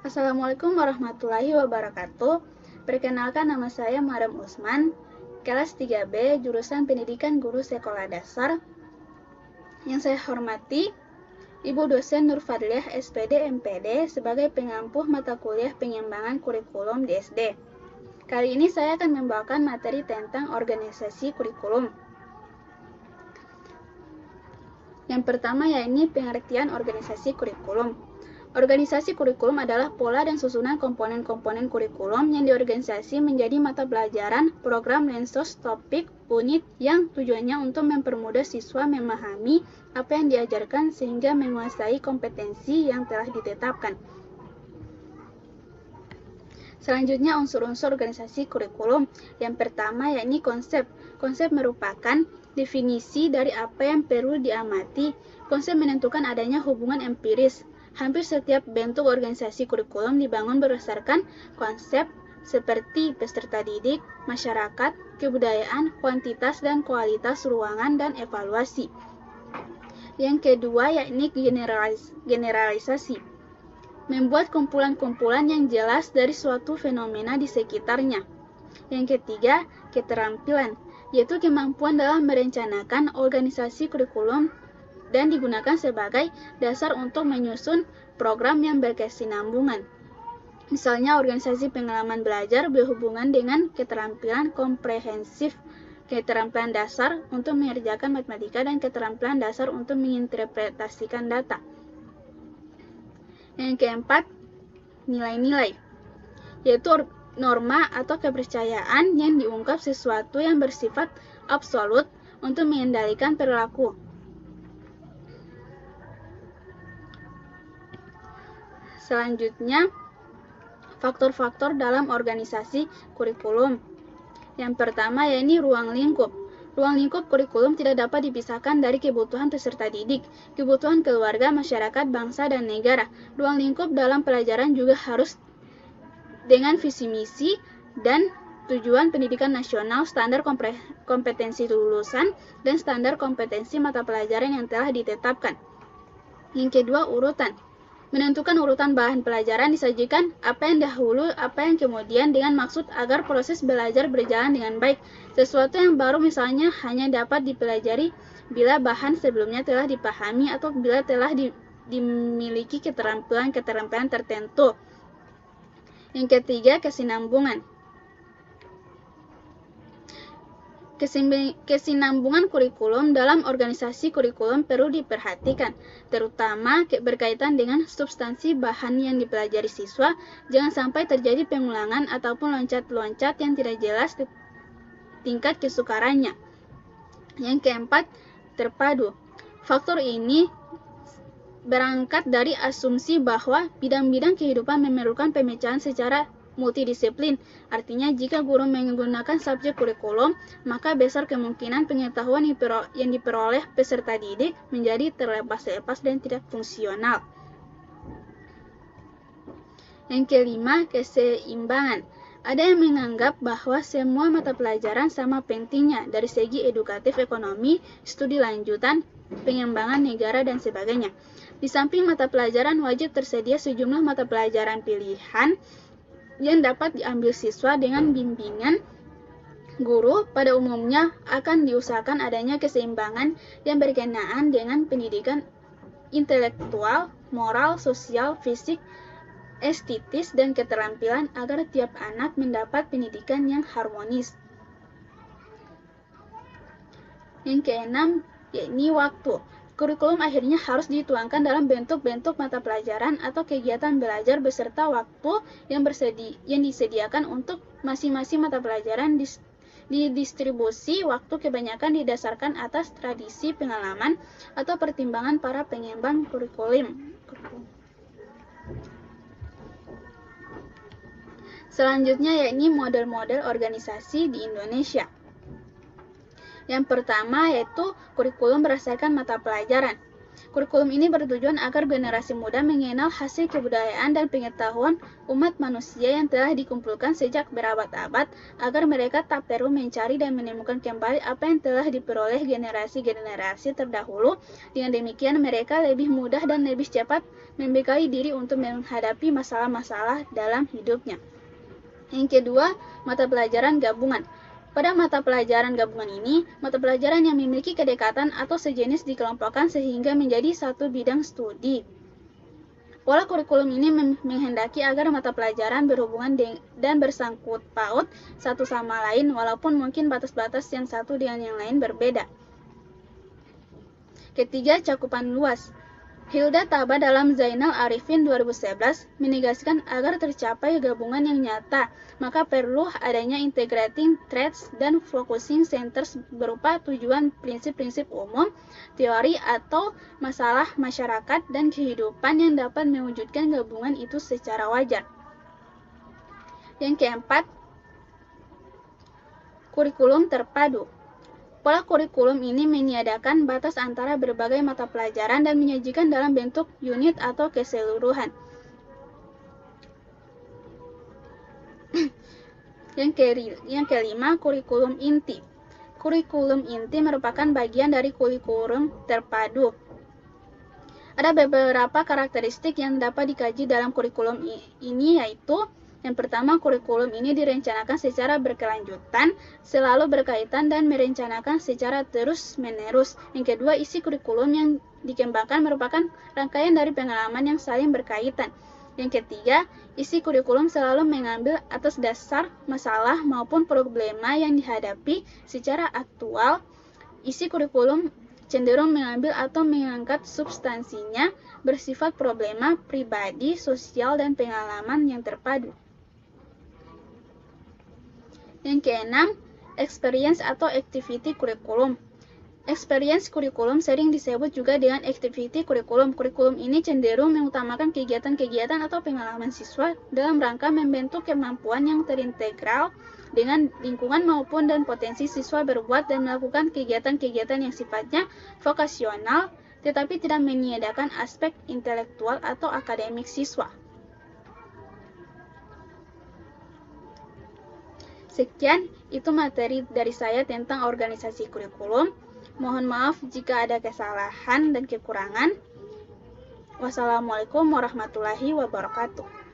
Assalamualaikum warahmatullahi wabarakatuh. Perkenalkan, nama saya Maryam Usman, kelas 3B, jurusan Pendidikan Guru Sekolah Dasar. Yang saya hormati Ibu dosen Nur Fadliah SPD MPD sebagai pengampuh mata kuliah pengembangan kurikulum di SD. Kali ini saya akan membawakan materi tentang organisasi kurikulum. Yang pertama yaitu pengertian organisasi kurikulum. Organisasi kurikulum adalah pola dan susunan komponen-komponen kurikulum yang diorganisasi menjadi mata pelajaran, program, lensos, topik, unit yang tujuannya untuk mempermudah siswa memahami apa yang diajarkan sehingga menguasai kompetensi yang telah ditetapkan. Selanjutnya, unsur-unsur organisasi kurikulum. Yang pertama yakni konsep. Konsep merupakan definisi dari apa yang perlu diamati. Konsep menentukan adanya hubungan empiris. Hampir setiap bentuk organisasi kurikulum dibangun berdasarkan konsep seperti peserta didik, masyarakat, kebudayaan, kuantitas dan kualitas ruangan, dan evaluasi. Yang kedua yakni generalisasi. Membuat kumpulan-kumpulan yang jelas dari suatu fenomena di sekitarnya. Yang ketiga, keterampilan, yaitu kemampuan dalam merencanakan organisasi kurikulum dan digunakan sebagai dasar untuk menyusun program yang berkesinambungan. Misalnya, organisasi pengalaman belajar berhubungan dengan keterampilan komprehensif, keterampilan dasar untuk mengerjakan matematika, dan keterampilan dasar untuk menginterpretasikan data. Yang keempat, nilai-nilai, yaitu norma atau kepercayaan yang diungkap sesuatu yang bersifat absolut untuk mengendalikan perilaku. Selanjutnya, faktor-faktor dalam organisasi kurikulum. Yang pertama yaitu ruang lingkup. Ruang lingkup kurikulum tidak dapat dipisahkan dari kebutuhan peserta didik, kebutuhan keluarga, masyarakat, bangsa, dan negara. Ruang lingkup dalam pelajaran juga harus dengan visi misi dan tujuan pendidikan nasional, standar kompetensi lulusan, dan standar kompetensi mata pelajaran yang telah ditetapkan. Yang kedua, urutan. Menentukan urutan bahan pelajaran disajikan apa yang dahulu, apa yang kemudian, dengan maksud agar proses belajar berjalan dengan baik. Sesuatu yang baru misalnya hanya dapat dipelajari bila bahan sebelumnya telah dipahami atau bila telah dimiliki keterampilan tertentu. Yang ketiga, kesinambungan. Kesinambungan kurikulum dalam organisasi kurikulum perlu diperhatikan, terutama berkaitan dengan substansi bahan yang dipelajari siswa. Jangan sampai terjadi pengulangan ataupun loncat-loncat yang tidak jelas tingkat kesukarannya. Yang keempat, terpadu. Faktor ini berangkat dari asumsi bahwa bidang-bidang kehidupan memerlukan pemecahan secara multidisiplin. Artinya, jika guru menggunakan subjek kurikulum, maka besar kemungkinan pengetahuan yang diperoleh peserta didik menjadi terlepas-lepas dan tidak fungsional. Yang kelima, keseimbangan. Ada yang menganggap bahwa semua mata pelajaran sama pentingnya dari segi edukatif, ekonomi, studi lanjutan, pengembangan negara, dan sebagainya. Di samping mata pelajaran, wajib tersedia sejumlah mata pelajaran pilihan yang dapat diambil siswa dengan bimbingan guru. Pada umumnya akan diusahakan adanya keseimbangan yang berkenaan dengan pendidikan intelektual, moral, sosial, fisik, estetis, dan keterampilan agar tiap anak mendapat pendidikan yang harmonis. Yang keenam, yakni waktu. Kurikulum akhirnya harus dituangkan dalam bentuk-bentuk mata pelajaran atau kegiatan belajar beserta waktu yang disediakan untuk masing-masing mata pelajaran. Didistribusi waktu kebanyakan didasarkan atas tradisi, pengalaman, atau pertimbangan para pengembang kurikulum. Selanjutnya yakni model-model organisasi di Indonesia. Yang pertama yaitu kurikulum berdasarkan mata pelajaran. Kurikulum ini bertujuan agar generasi muda mengenal hasil kebudayaan dan pengetahuan umat manusia yang telah dikumpulkan sejak berabad-abad, agar mereka tak perlu mencari dan menemukan kembali apa yang telah diperoleh generasi-generasi terdahulu. Dengan demikian, mereka lebih mudah dan lebih cepat membekali diri untuk menghadapi masalah-masalah dalam hidupnya. Yang kedua, mata pelajaran gabungan. Pada mata pelajaran gabungan ini, mata pelajaran yang memiliki kedekatan atau sejenis dikelompokkan sehingga menjadi satu bidang studi. Pola kurikulum ini menghendaki agar mata pelajaran berhubungan dan bersangkut paut satu sama lain, walaupun mungkin batas-batas yang satu dengan yang lain berbeda. Ketiga, cakupan luas. Hilda Taba dalam Zainal Arifin 2011 menegaskan agar tercapai gabungan yang nyata, maka perlu adanya integrating traits dan focusing centers berupa tujuan prinsip-prinsip umum, teori atau masalah masyarakat dan kehidupan yang dapat mewujudkan gabungan itu secara wajar. Yang keempat, kurikulum terpadu. Pola kurikulum ini meniadakan batas antara berbagai mata pelajaran dan menyajikan dalam bentuk unit atau keseluruhan. Yang kelima, kurikulum inti. Kurikulum inti merupakan bagian dari kurikulum terpadu. Ada beberapa karakteristik yang dapat dikaji dalam kurikulum ini, yaitu yang pertama, kurikulum ini direncanakan secara berkelanjutan, selalu berkaitan dan merencanakan secara terus-menerus. Yang kedua, isi kurikulum yang dikembangkan merupakan rangkaian dari pengalaman yang saling berkaitan. Yang ketiga, isi kurikulum selalu mengambil atas dasar masalah maupun problema yang dihadapi secara aktual. Isi kurikulum cenderung mengambil atau mengangkat substansinya bersifat problema pribadi, sosial, dan pengalaman yang terpadu. Yang keenam, experience atau activity kurikulum. Experience kurikulum sering disebut juga dengan activity kurikulum. Kurikulum ini cenderung mengutamakan kegiatan-kegiatan atau pengalaman siswa dalam rangka membentuk kemampuan yang terintegral dengan lingkungan maupun dan potensi siswa berbuat dan melakukan kegiatan-kegiatan yang sifatnya vokasional, tetapi tidak meniadakan aspek intelektual atau akademik siswa. Sekian, itu materi dari saya tentang organisasi kurikulum. Mohon maaf jika ada kesalahan dan kekurangan. Wassalamualaikum warahmatullahi wabarakatuh.